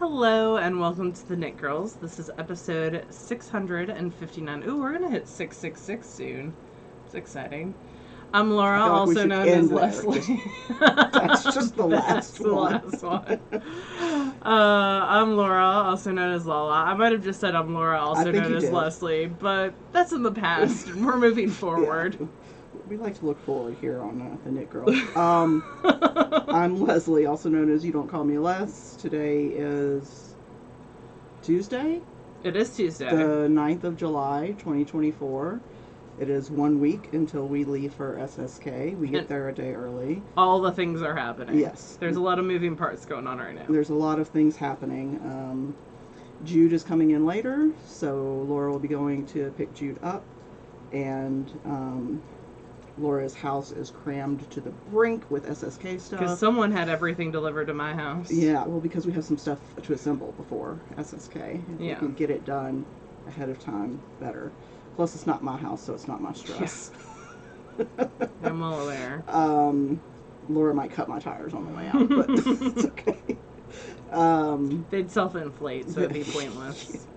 Hello and welcome to the Knit Girls. This is episode 659. Ooh, we're gonna hit 666 soon. It's exciting. I'm Laura, like also known as Leslie. That's just the last one. Last one. I'm Laura, also known as Lala. I might have just said I'm Laura, also known as Leslie, but that's in the past. We're moving forward. Yeah. We like to look forward here on the Knit Girls. I'm Leslie, also known as You Don't Call Me Les. Today is Tuesday? It is Tuesday. The 9th of July, 2024. It is 1 week until we leave for SSK. We get there a day early. All the things are happening. Yes. There's a lot of moving parts going on right now. There's a lot of things happening. Jude is coming in later, so Laura will be going to pick Jude up. And Laura's house is crammed to the brink with SSK stuff. Because someone had everything delivered to my house. Yeah, well, because we have some stuff to assemble before SSK. If we can get it done ahead of time, better. Plus, it's not my house, so it's not my stress. Yeah. I'm well aware. Laura might cut my tires on the way out, but it's okay. They'd self-inflate, so it'd be pointless.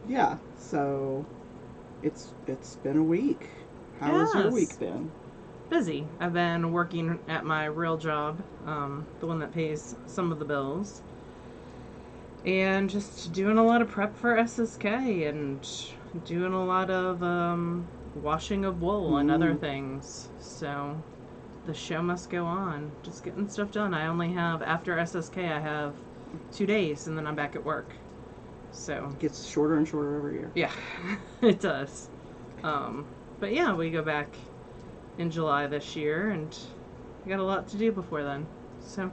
Yeah, so it's been a week. How has your week been? Busy. I've been working at my real job, the one that pays some of the bills. And just doing a lot of prep for SSK and doing a lot of washing of wool and other things. So the show must go on. Just getting stuff done. I only have, after SSK, I have 2 days and then I'm back at work. So it gets shorter and shorter every year. Yeah, it does. But yeah, we go back in July this year and we got a lot to do before then. So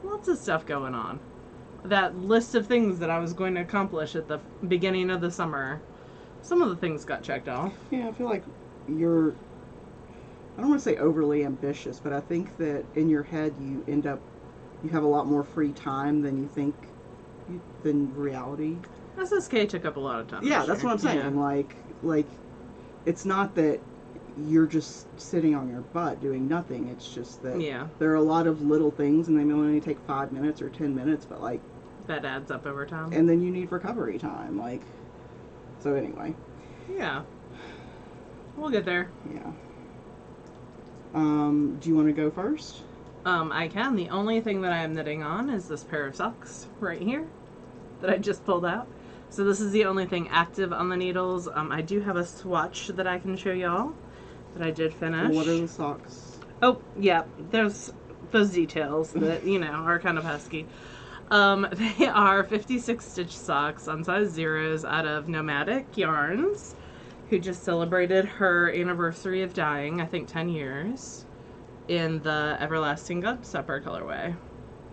lots of stuff going on. That list of things that I was going to accomplish at the beginning of the summer, some of the things got checked off. Yeah, I feel like you're, I don't want to say overly ambitious, but I think that in your head you have a lot more free time than you think, than reality. SSK took up a lot of time. Yeah, that's what I'm saying. Yeah. Like, it's not that you're just sitting on your butt doing nothing. It's just that there are a lot of little things, and they may only take 5 minutes or 10 minutes, but like that adds up over time. And then you need recovery time. Like, so anyway. Yeah, we'll get there. Yeah. Do you want to go first? I can. The only thing that I am knitting on is this pair of socks right here that I just pulled out. So this is the only thing active on the needles. I do have a swatch that I can show y'all that I did finish. What are the socks? Oh, yeah. There's those details that, are kind of pesky. They are 56 stitch socks on size 0s out of Nomadic Yarns, who just celebrated her anniversary of dying, I think 10 years, in the Everlasting God Supper colorway.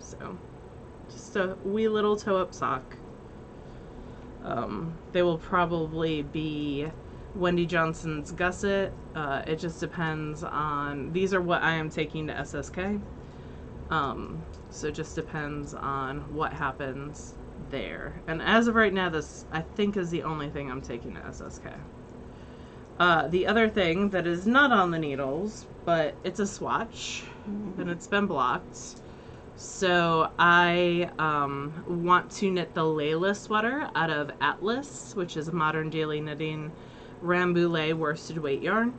So, just a wee little toe-up sock. They will probably be Wendy Johnson's gusset. It just depends on, these are what I am taking to SSK. So it just depends on what happens there. And as of right now, this I think is the only thing I'm taking to SSK. The other thing that is not on the needles, but it's a swatch, and it's been blocked. So I want to knit the Layla sweater out of Atlas, which is a Modern Daily Knitting Rambouillet worsted weight yarn.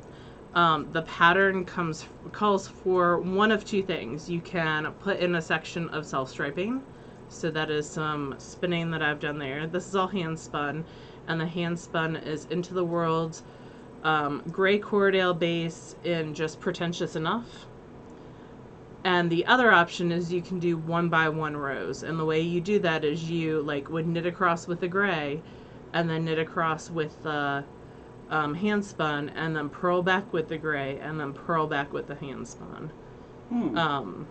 The pattern calls for one of two things. You can put in a section of self-striping, so that is some spinning that I've done there. This is all hand spun, and the hand spun is Into the World gray Cordale base in just Pretentious Enough. And the other option is you can do 1x1 rows, and the way you do that is you would knit across with the gray, and then knit across with the hand spun, and then purl back with the gray, and then purl back with the hand spun. And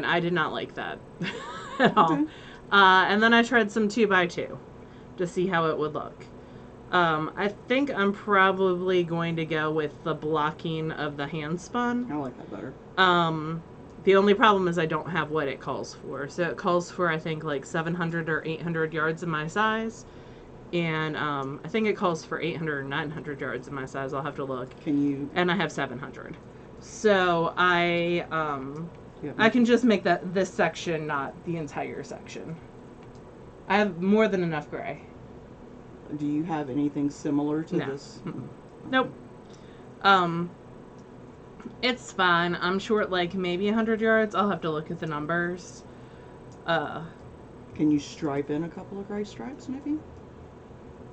I did not like that at all. And then I tried some 2x2 to see how it would look. I think I'm probably going to go with the blocking of the hand spun. I like that better. The only problem is I don't have what it calls for. So it calls for, I think, 700 or 800 yards in my size. And I think it calls for 800 or 900 yards in my size. I'll have to look. Can you? And I have 700. So I Yeah. I can just make this section, not the entire section. I have more than enough gray. Do you have anything similar to No. this? Nope. It's fine. I'm short like maybe 100 yards. I'll have to look at the numbers. Can you stripe in a couple of gray stripes, maybe?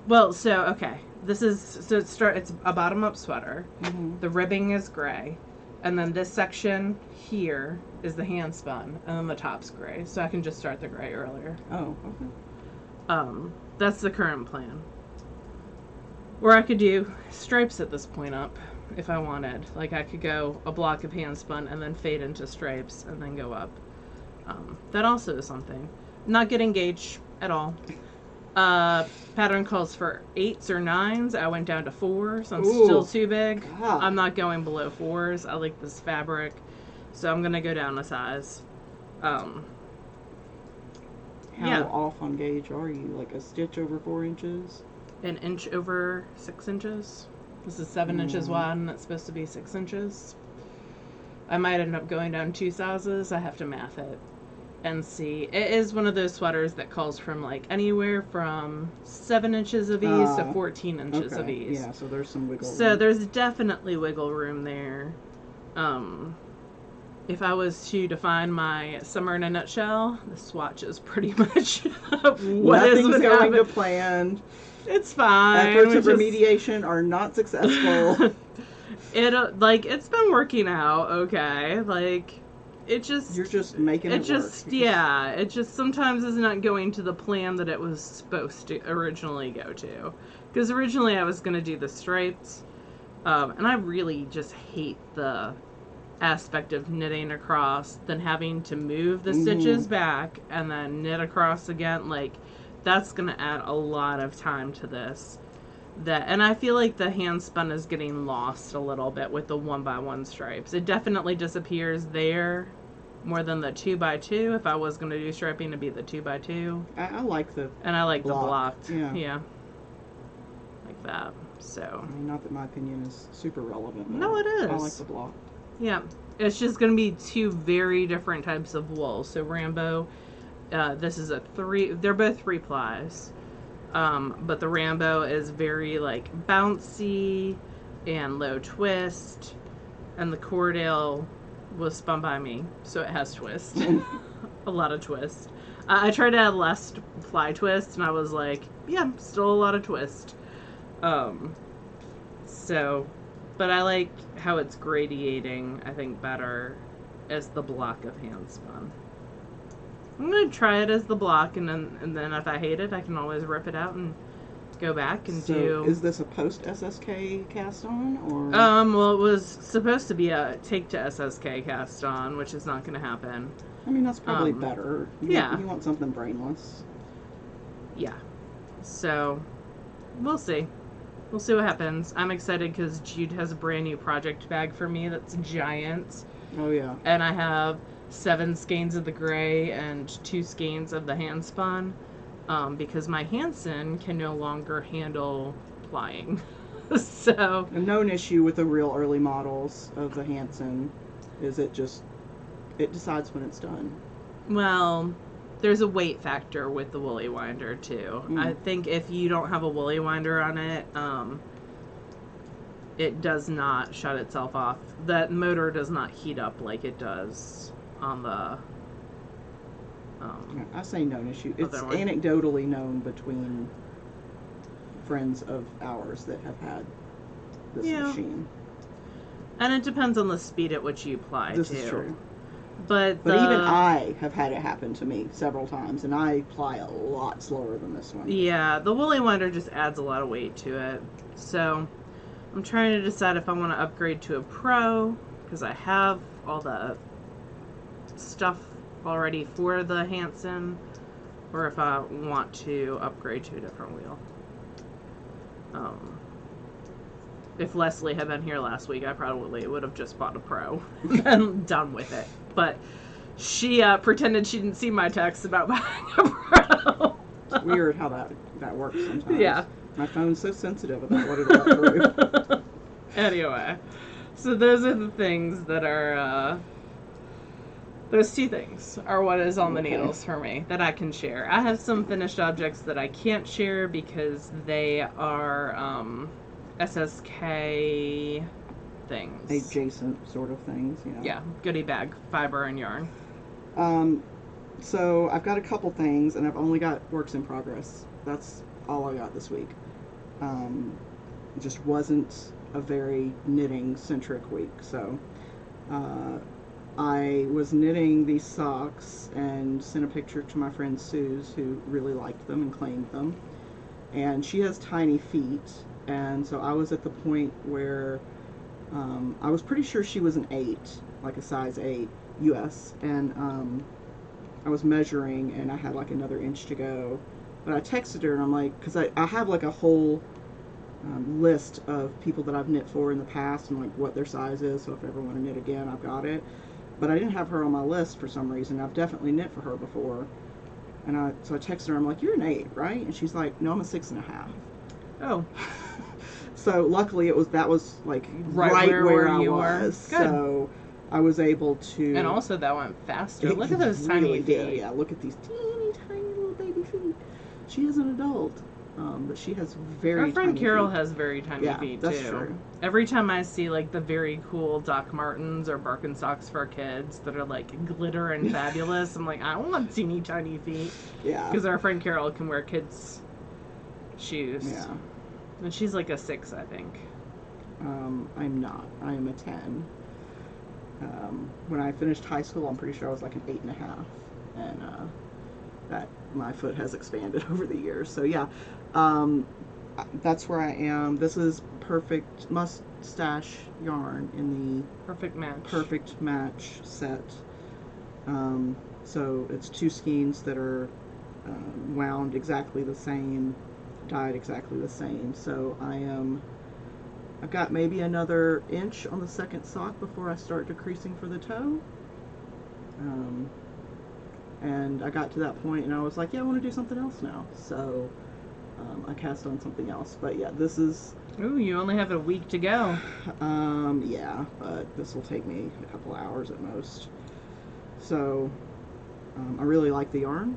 Well, so okay. It's a bottom up sweater. Mm-hmm. The ribbing is gray, and then this section here is the hand spun, and then the top's gray. So I can just start the gray earlier. Oh, okay. That's the current plan. Or I could do stripes at this point up if I wanted. Like I could go a block of hand spun and then fade into stripes and then go up. That also is something. Not getting gauge at all. Pattern calls for 8s or 9s. I went down to 4s. I'm still too big. God. I'm not going below 4s. I like this fabric, so I'm gonna go down a size. How off on gauge are you? Like a stitch over 4 inches? An inch over 6 inches. This is 7 inches wide, and it's supposed to be 6 inches. I might end up going down 2 sizes. I have to math it and see. It is one of those sweaters that calls from like anywhere from 7 inches of ease to 14 inches of ease. Yeah, so there's some wiggle room. So there's definitely wiggle room there. If I was to define my summer in a nutshell, the swatch is pretty much what is Nothing's going to plan. It's fine. Efforts of remediation are not successful. It's been working out okay. Like it just you're just making it work. It just sometimes is not going to the plan that it was supposed to originally go to. Because originally I was going to do the stripes, and I really just hate the aspect of knitting across, then having to move the stitches back and then knit across again. Like that's gonna add a lot of time to this. And I feel like the hand spun is getting lost a little bit with the 1x1 stripes. It definitely disappears there more than the 2x2. If I was gonna do striping, it'd be the 2x2. I like the and I like block. the blocked. Yeah. Like that. So I mean, not that my opinion is super relevant. No, it is. I like the block. Yeah, it's just going to be 2 very different types of wool. So Rambo, this is they're both 3 plies. But the Rambo is very like bouncy and low twist. And the Cordale was spun by me, so it has twist. A lot of twist. I tried to add less ply twist, and I was like, yeah, still a lot of twist. But I like how it's gradiating, I think, better as the block of hand spun. I'm going to try it as the block, and then if I hate it, I can always rip it out and go back and do... Is this a post-SSK cast on, or...? Well, it was supposed to be a take to SSK cast on, which is not going to happen. I mean, that's probably better. You want something brainless. Yeah. So, we'll see. We'll see what happens. I'm excited because Jude has a brand new project bag for me that's giant. Oh, yeah. And I have 7 skeins of the gray and 2 skeins of the hand spun, because my Hansen can no longer handle plying. So a known issue with the real early models of the Hansen is it decides when it's done. Well, there's a weight factor with the woolly winder too. I think if you don't have a woolly winder on it, it does not shut itself off. That motor does not heat up like it does on the I say known issue. It's anecdotally known between friends of ours that have had this machine. And it depends on the speed at which you ply this too. Is true. But even I have had it happen to me several times, and I ply a lot slower than this one. Yeah, the woolly winder just adds a lot of weight to it. So I'm trying to decide if I want to upgrade to a Pro, because I have all the stuff already for the Hansen, or if I want to upgrade to a different wheel. If Leslie had been here last week, I probably would have just bought a Pro and done with it. But she pretended she didn't see my text about buying a Pro. It's weird how that works sometimes. Yeah. My phone's so sensitive about what it'll let through. Anyway, so those are the things that are Those two things are what is on the Okay. needles for me that I can share. I have some finished objects that I can't share because they are SSK things. Adjacent sort of things, yeah. Yeah, goodie bag, fiber, and yarn. So I've got a couple things, and I've only got works in progress. That's all I got this week. It just wasn't a very knitting-centric week, so I was knitting these socks and sent a picture to my friend Suze, who really liked them and claimed them. And she has tiny feet, and so I was at the point where I was pretty sure she was an 8, like a size 8 US, and I was measuring, and I had like another inch to go. But I texted her, and I'm like, because I have like a whole list of people that I've knit for in the past and like what their size is, so if I ever want to knit again, I've got it. But I didn't have her on my list for some reason. I've definitely knit for her before. And so I texted her, I'm like, you're an 8, right? And she's like, no, I'm a 6.5. Oh. So luckily that was like right where I you was. Were. Good. So I was able to. And also that went faster. Look at those tiny feet. Yeah, look at these teeny tiny little baby feet. She is an adult, but she has very. Our friend tiny Carol feet. has very tiny feet that's too. True. Every time I see like the very cool Doc Martens or Birkenstocks for kids that are like glitter and fabulous, I'm like, I want teeny tiny feet. Yeah. Because our friend Carol can wear kids' shoes. Yeah. And she's like a 6, I think. I'm not. I am a 10. When I finished high school, I'm pretty sure I was like an 8.5, and that my foot has expanded over the years. So yeah, that's where I am. This is perfect mustache yarn in the Perfect match set. So it's 2 skeins that are wound exactly the same, dyed exactly the same. So I've got maybe another inch on the second sock before I start decreasing for the toe. And I got to that point and I was like, yeah, I want to do something else now. So I cast on something else. But yeah, this is... Ooh, you only have a week to go. Yeah, but this will take me a couple hours at most. So I really like the yarn.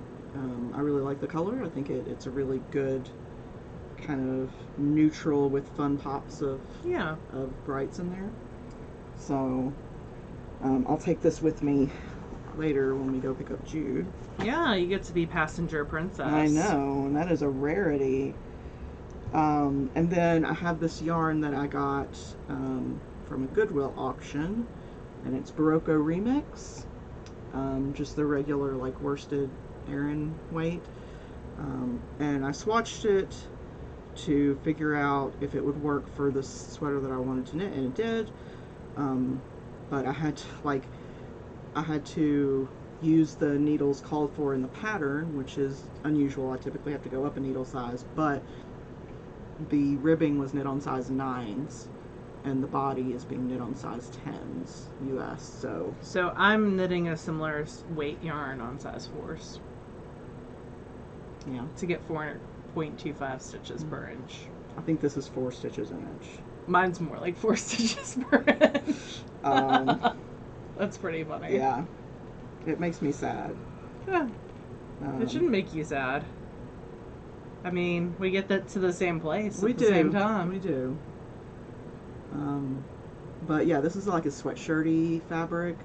I really like the color. I think it's a really good kind of neutral with fun pops of brights in there. So I'll take this with me later when we go pick up Jude. Yeah, you get to be passenger princess. I know, and that is a rarity. And then I have this yarn that I got from a Goodwill auction, and it's Barocco Remix, just the regular like worsted Aran weight. And I swatched it to figure out if it would work for the sweater that I wanted to knit, and it did. But I had to use the needles called for in the pattern, which is unusual. I typically have to go up a needle size, but the ribbing was knit on size 9s, and the body is being knit on size 10s US. So I'm knitting a similar weight yarn on size 4s. Yeah. To get 4.25 stitches per inch. I think this is 4 stitches an inch. Mine's more like 4 stitches per inch. That's pretty funny. Yeah. It makes me sad. Yeah. It shouldn't make you sad. I mean, we get that to the same place at the same time. We do. But yeah, this is like a sweatshirty fabric.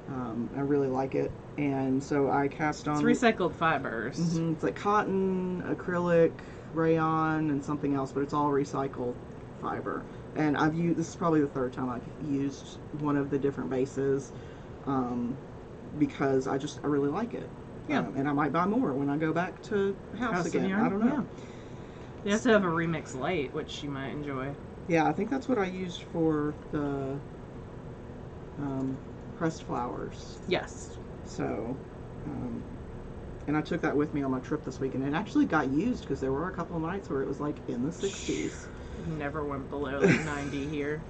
I really like it. And so I cast on... It's recycled fibers. Mm-hmm. It's like cotton, acrylic, rayon, and something else, but it's all recycled fiber. And this is probably the 3rd time I've used one of the different bases, because I really like it. Yeah. And I might buy more when I go back to house again. I don't know. Yeah. You also have a Remix Light, which you might enjoy. Yeah, I think that's what I used for the pressed flowers. Yes. So, and I took that with me on my trip this week, and it actually got used because there were a couple of nights where it was like in the 60s. Never went below like 90 here.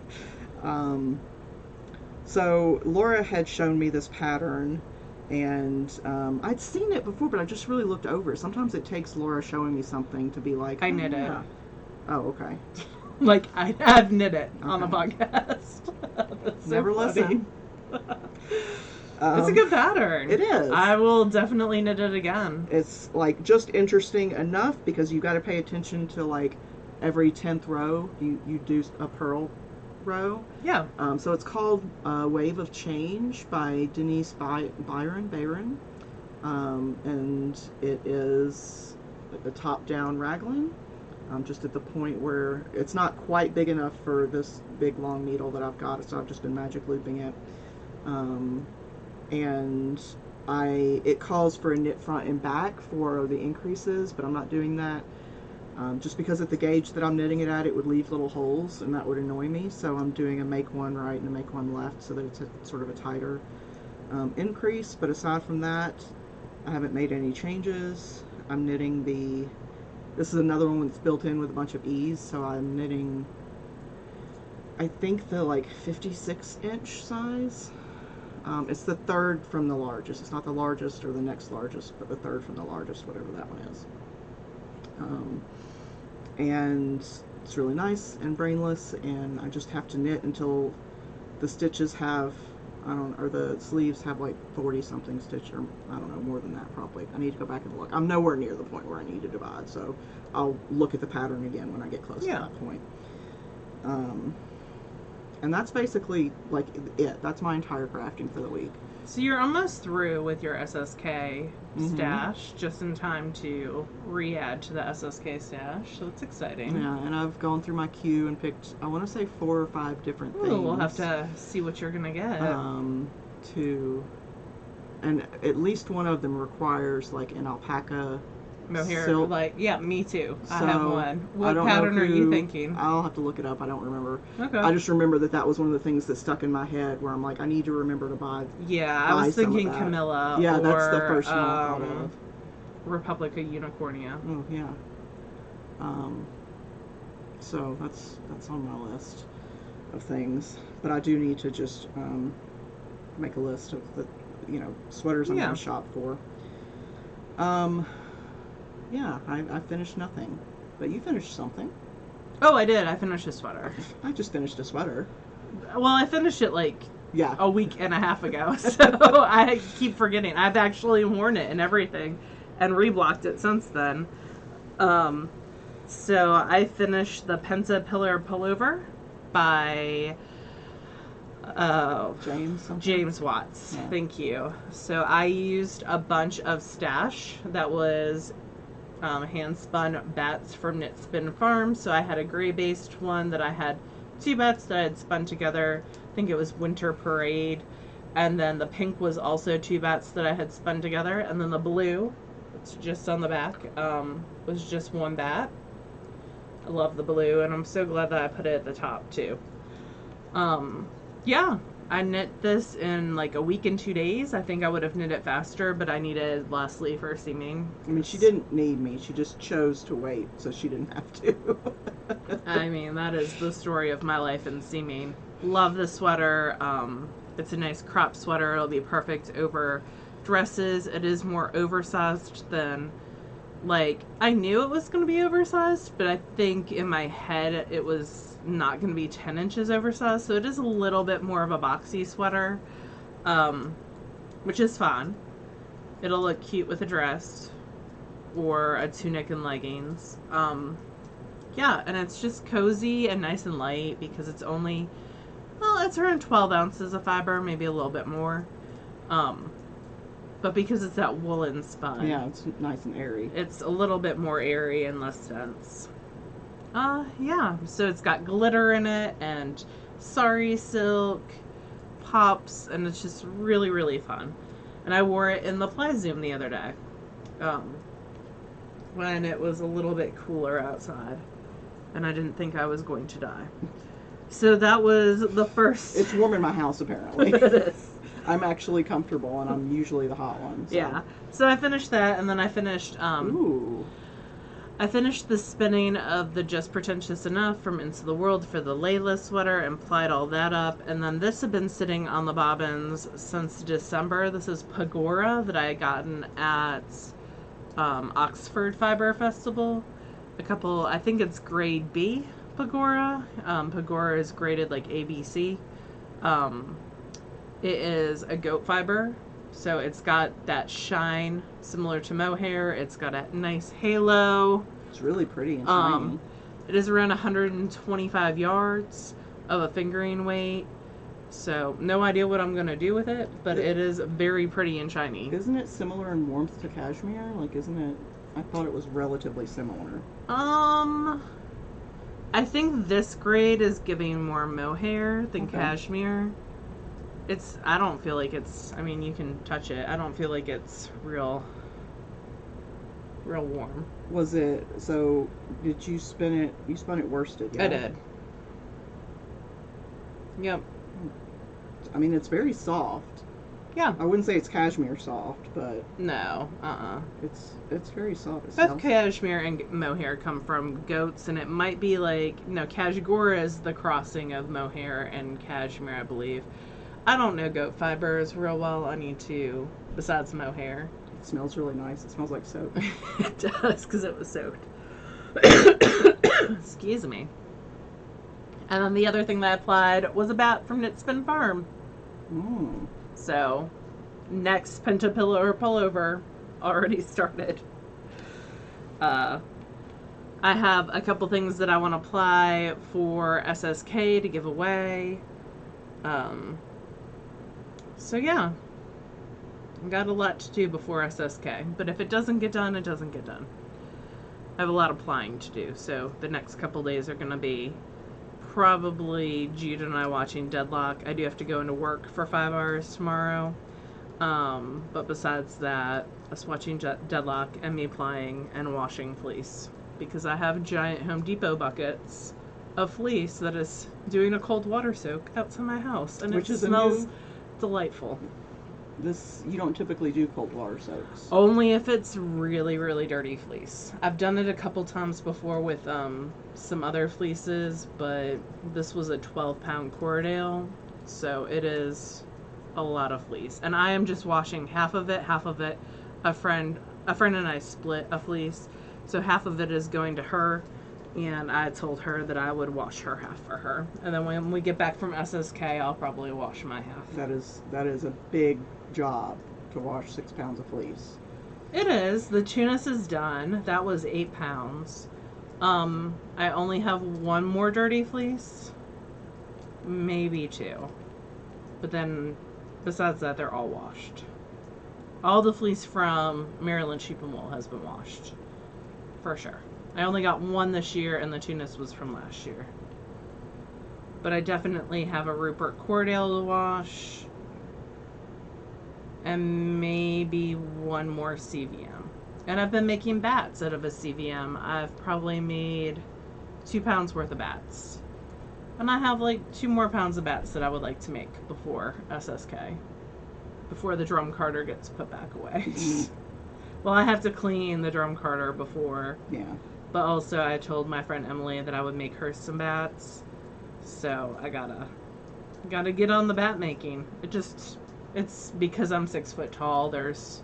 So Laura had shown me this pattern, and I'd seen it before, but I just really looked over it. Sometimes it takes Laura showing me something to be like, I knit it. Oh, okay. Like, I've knit it on the podcast. That's Never so funny. listen. It's a good pattern. It is. I will definitely knit it again. It's like just interesting enough because you got to pay attention to like every 10th row you do a purl row. Yeah. So it's called Wave of Change by Denise Byron. And it is a top-down raglan. Just at the point where it's not quite big enough for this big long needle that I've got, so I've just been magic looping it. And it calls for a knit front and back for the increases, but I'm not doing that. Just because at the gauge that I'm knitting it at, it would leave little holes, and that would annoy me. So I'm doing a make one right and a make one left, so that it's sort of a tighter increase. But aside from that, I haven't made any changes. I'm knitting this is another one that's built in with a bunch of ease, so I'm knitting, I think, the like 56-inch size. It's the third from the largest. It's not the largest or the next largest, but the third from the largest, whatever that one is. And it's really nice and brainless, and I just have to knit until the stitches have, or the sleeves have like 40 something stitch, or I don't know, more than that probably. I need to go back and look. I'm nowhere near the point where I need to divide, so I'll look at the pattern again when I get close to that point. And that's basically like it. That's my entire crafting for the week. So you're almost through with your SSK stash, just in time to re-add to the SSK stash, so it's exciting. Yeah, and I've gone through my queue and picked, I want to say 4 or 5 different things. We'll have to see what you're gonna get. And at least one of them requires like an alpaca mohair, silk. like, yeah, me too. So, I have one. I What don't pattern know are you thinking? I'll have to look it up. I don't remember. Okay. I just remember that was one of the things that stuck in my head where I'm like, I need to remember to buy. Yeah, I was thinking Camilla. Yeah, or, that's the first one I thought of. Republica Unicornia. Oh yeah. So that's on my list of things, but I do need to just make a list of the sweaters I'm going to shop for. Yeah, I finished nothing, but you finished something. Oh, I did. I finished a sweater. I just finished a sweater. Well, I finished it like Yeah. a week and a half ago, so I keep forgetting. I've actually worn it and everything and reblocked it since then. So I finished the Penta Pillar Pullover by James Watts. Yeah. Thank you. So I used a bunch of stash that was hand spun bats from Knit Spin Farm. So I had a gray based one that I had 2 bats that I had spun together. I think it was Winter Parade. And then the pink was also 2 bats that I had spun together. And then the blue, it's just on the back, was just 1 bat. I love the blue, and I'm so glad that I put it at the top too. Yeah, I knit this in like a week and 2 days. I think I would have knit it faster, but I needed Leslie for seaming. I mean, she didn't need me. She just chose to wait, so she didn't have to. I mean, that is the story of my life in seaming. Love the sweater. It's a nice crop sweater. It'll be perfect over dresses. It is more oversized than, like, I knew it was going to be oversized, but I think in my head it was not going to be 10 inches oversized, so it is a little bit more of a boxy sweater, which is fine. It'll look cute with a dress or a tunic and leggings. Yeah, and it's just cozy and nice and light because it's only, well, it's around 12 ounces of fiber, maybe a little bit more. But because it's that woolen spun, yeah, it's nice and airy. It's a little bit more airy and less dense. Yeah, so it's got glitter in it and sari silk, pops, and it's just really, really fun. And I wore it in the fly zoom the other day, when it was a little bit cooler outside, and I didn't think I was going to die. So that was the first. It's warm in my house, apparently. It is. I'm actually comfortable, and I'm usually the hot one. So. Yeah. So I finished that, and then I finished. Ooh. I finished the spinning of the Just Pretentious Enough from Into the World for the Layla sweater and plied all that up. And then this had been sitting on the bobbins since December. This is Pagora that I had gotten at Oxford Fiber Festival. I think it's grade B Pagora. Pagora is graded like ABC. It is a goat fiber, so it's got that shine similar to mohair. It's got a nice halo. It's really pretty and shiny. It is around 125 yards of a fingering weight. So no idea what I'm going to do with it, but it is very pretty and shiny. Isn't it similar in warmth to cashmere? Like, isn't it? I thought it was relatively similar. I think this grade is giving more mohair than cashmere. I don't feel like it's, I mean, you can touch it. I don't feel like it's real warm. Was it, so did you spin it, you spun it worsted, yeah? I did. Yep. I mean, it's very soft. Yeah. I wouldn't say it's cashmere soft, but no, it's very soft. Both cashmere and mohair come from goats, and it might be like, no, cashmere is the crossing of mohair and cashmere, I believe. I don't know goat fibers real well. I need to, besides mohair. It smells really nice. It smells like soap. It does, because it was soaked. Excuse me. And then the other thing that I applied was a bat from Knit Spin Farm. So, next Pentapillow or pullover already started. I have a couple things that I want to apply for SSK to give away. So yeah, got a lot to do before SSK, but if it doesn't get done, it doesn't get done. I have a lot of applying to do, so the next couple days are going to be probably Jude and I watching Deadlock. I do have to go into work for 5 hours tomorrow, but besides that, us watching Deadlock and me applying and washing fleece, because I have giant Home Depot buckets of fleece that is doing a cold water soak outside my house, and it smells delightful. You don't typically do cold water soaks. Only if it's really, really dirty fleece. I've done it a couple times before with some other fleeces, but this was a 12-pound Cordale, so it is a lot of fleece. And I am just washing half of it. A friend and I split a fleece, so half of it is going to her. And I told her that I would wash her half for her. And then when we get back from SSK, I'll probably wash my half. That is a big job to wash 6 pounds of fleece. It is. The Tunis is done. That was 8 pounds. I only have one more dirty fleece. Maybe 2. But then, besides that, they're all washed. All the fleece from Maryland Sheep and Wool has been washed. For sure. I only got one this year, and the Tunis was from last year. But I definitely have a Rupert Cordale to wash. And maybe one more CVM. And I've been making bats out of a CVM. I've probably made 2 pounds worth of bats. And I have like 2 more pounds of bats that I would like to make before SSK. Before the drum carder gets put back away. Well, I have to clean the drum carder before. Yeah. But also, I told my friend Emily that I would make her some bats. So, I gotta get on the bat making. It's because I'm 6 foot tall, there's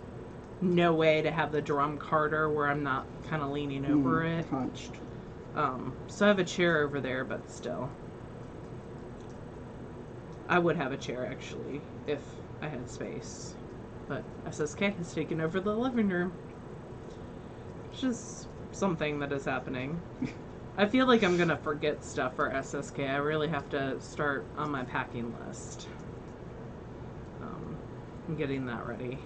no way to have the drum carder where I'm not kind of leaning over it. Hunched. So I have a chair over there, but still. I would have a chair, actually, if I had space. But SSK has taken over the living room. Which is something that is happening. I feel like I'm gonna forget stuff for SSK. I really have to start on my packing list. I'm getting that ready.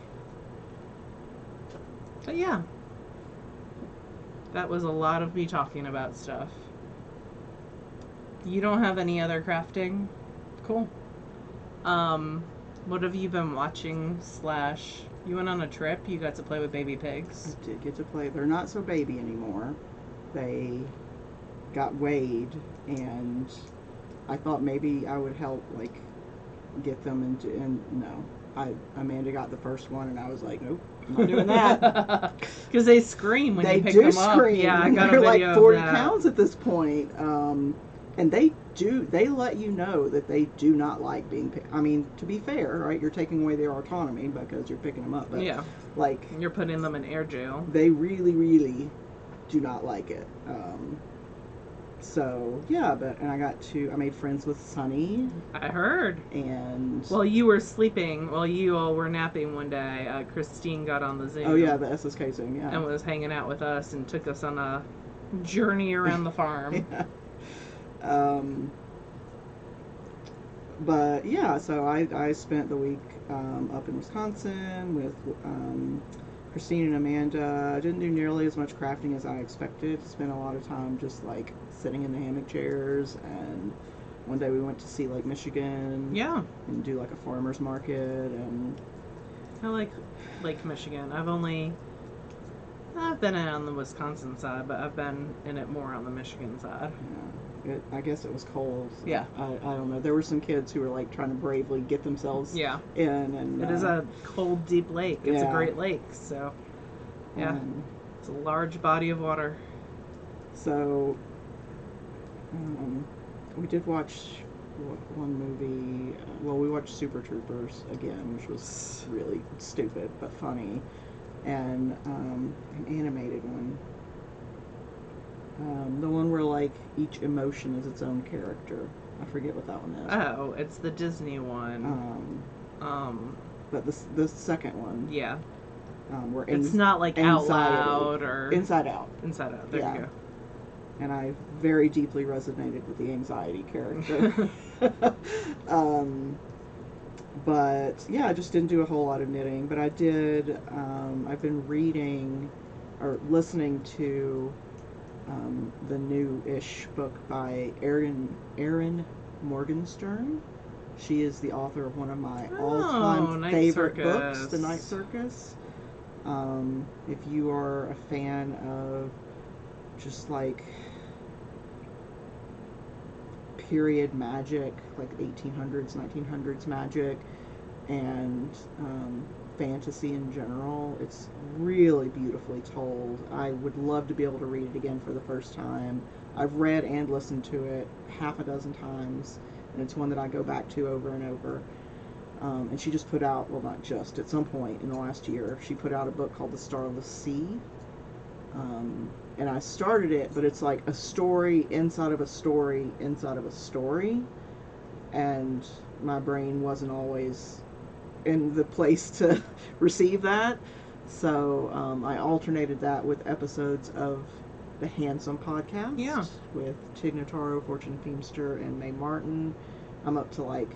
But yeah. That was a lot of me talking about stuff. You don't have any other crafting? Cool. What have you been watching / you went on a trip, you got to play with baby pigs? I did get to play. They're not so baby anymore. They got weighed, and I thought maybe I would help, like, get them into, and no. Amanda got the first one, and I was like, nope, I'm not doing that. Because they scream when you pick them up. They do scream. Yeah, I got a video like 40 of that. pounds at this point. And they let you know that they do not like being picked. I mean, to be fair, right, you're taking away their autonomy because you're picking them up. But, yeah. Like, you're putting them in air jail. They really, really do not like it. So yeah, and I made friends with Sunny, I heard. and While you were sleeping, while you all were napping one day, Christine got on the Zoom. oh yeah, the SSK Zoom, yeah, and was hanging out with us and took us on a journey around the farm. yeah. But yeah, so I spent the week up in Wisconsin with Christine and Amanda. I didn't do nearly as much crafting as I expected. Spent a lot of time just like sitting in the hammock chairs, and one day we went to see Lake Michigan. Yeah. And do like a farmer's market, and I like Lake Michigan. I've been in on the Wisconsin side, but I've been in it more on the Michigan side. Yeah. I guess it was cold. So yeah. I don't know. There were some kids who were like trying to bravely get themselves in, and it is a cold, deep lake. It's a great lake, so yeah, it's a large body of water. So we did watch one movie. Well, we watched Super Troopers again, which was really stupid but funny, and an animated one. The one where like each emotion is its own character. I forget what that one is. Oh, it's the Disney one. But the second one. Yeah. Where it's not like Out Loud or Inside Out. Inside Out. There you go. And I very deeply resonated with the anxiety character. But yeah, I just didn't do a whole lot of knitting. But I did. I've been reading or listening to the new-ish book by Erin Morgenstern. She is the author of one of my all-time favorite books, The Night Circus. If you are a fan of just like period magic, like 1800s, 1900s magic, and fantasy in general, it's really beautifully told. I would love to be able to read it again for the first time. I've read and listened to it half a dozen times, and it's one that I go back to over and over. And she just put out, well, not just, at some point in the last year, she put out a book called The Starless Sea. And I started it, but it's like a story inside of a story inside of a story. And my brain wasn't always in the place to receive that. So I alternated that with episodes of the Handsome podcast. Yeah. With Tig Notaro, Fortune Feemster, and Mae Martin. I'm up to like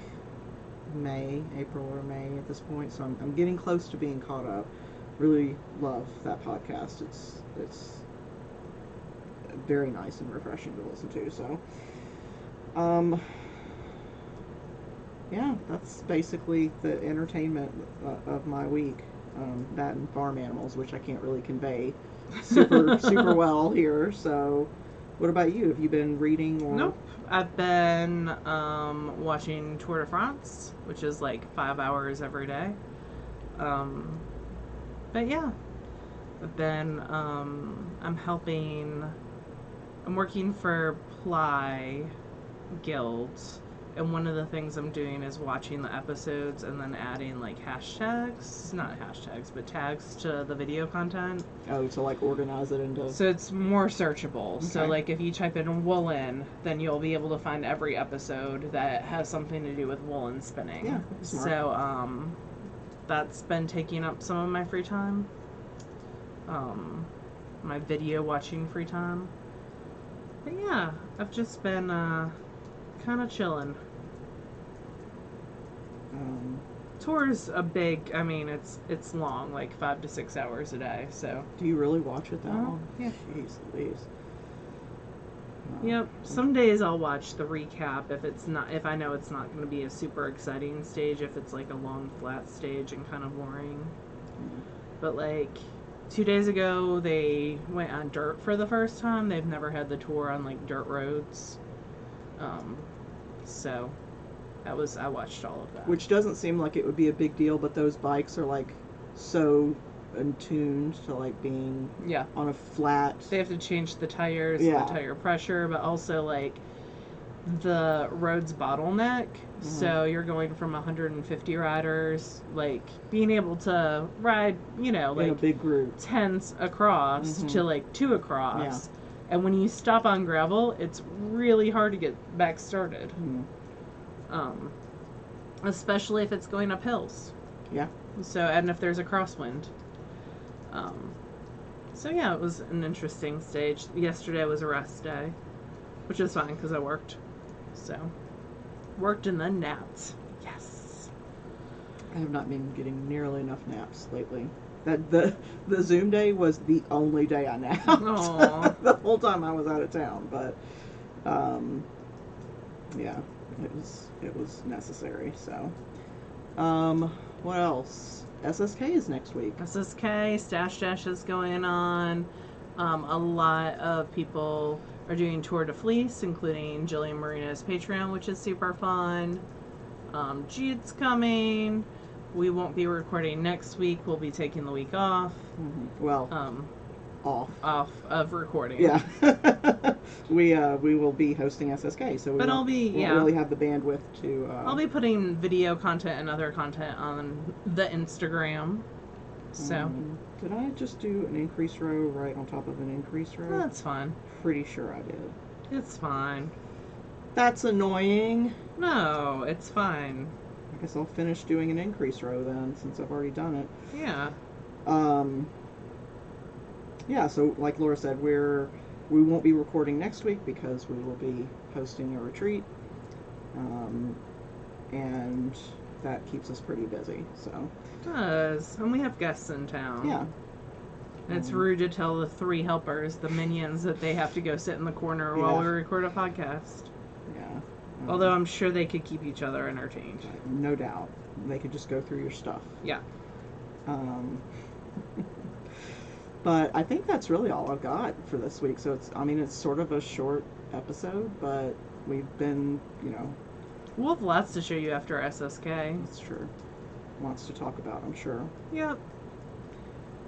April or May at this point, so I'm getting close to being caught up. Really love that podcast. It's very nice and refreshing to listen to. So, yeah, that's basically the entertainment of my week. That and farm animals, which I can't really convey super well here. So, what about you? Have you been reading? Or? Nope. I've been watching Tour de France, which is like 5 hours every day. But yeah, I've been, I'm working for Ply Guilds, and one of the things I'm doing is watching the episodes and then adding like not hashtags, but tags to the video content. Oh, to like organize it into... So it's more searchable. Okay. So like if you type in woolen, then you'll be able to find every episode that has something to do with woolen spinning. Yeah, smart. So that's been taking up some of my free time. My video watching free time. But yeah, I've just been kind of chilling. Tour's a big, I mean, it's long, like 5 to 6 hours a day, so. Do you really watch it that long? Yeah. Jeez Louise. Yep. Some days I'll watch the recap if I know it's not going to be a super exciting stage, if it's like a long flat stage and kind of boring. But like 2 days ago, they went on dirt for the first time. They've never had the tour on like dirt roads. So I watched all of that. Which doesn't seem like it would be a big deal, but those bikes are like so attuned to like being on a flat. They have to change the tires, the tire pressure, but also like the road's bottleneck. Mm-hmm. So you're going from 150 riders, like being able to ride, like in a big group, 10s across to like 2 across. And when you stop on gravel, it's really hard to get back started. Mm. Especially if it's going up hills. Yeah. So, and if there's a crosswind. So yeah, it was an interesting stage. Yesterday was a rest day, which is fine because I worked. So, worked and then napped. Yes. I have not been getting nearly enough naps lately. That the Zoom day was the only day I napped the whole time I was out of town. But yeah, it was necessary. So, what else? SSK is next week. SSK, Stash Dash is going on. A lot of people are doing Tour de Fleece, including Jillian Marina's Patreon, which is super fun. Jude's coming. We won't be recording next week. We'll be taking the week off. Mm-hmm. Well, off of recording. Yeah. we will be hosting SSK, so we won't really have the bandwidth to. I'll be putting video content and other content on the Instagram. So. Did I just do an increase row right on top of an increase row? That's fine. Pretty sure I did. It's fine. That's annoying. No, it's fine. I guess I'll finish doing an increase row then, since I've already done it. Yeah. Yeah, so like Laura said, we won't be recording next week because we will be hosting a retreat. And that keeps us pretty busy, so. It does. And we have guests in town. Yeah. And it's rude to tell the 3 helpers, the minions, that they have to go sit in the corner while we record a podcast. Yeah. Although I'm sure they could keep each other entertained. No doubt. They could just go through your stuff. Yeah. But I think that's really all I've got for this week. So it's sort of a short episode, but we've been, We'll have lots to show you after SSK. That's true. Lots to talk about, I'm sure. Yep.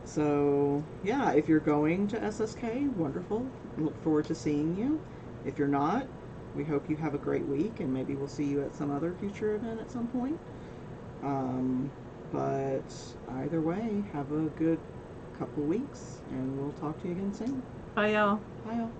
So, yeah, if you're going to SSK, wonderful. Look forward to seeing you. If you're not, we hope you have a great week, and maybe we'll see you at some other future event at some point. But either way, have a good couple weeks, and we'll talk to you again soon. Bye, y'all. Bye, y'all.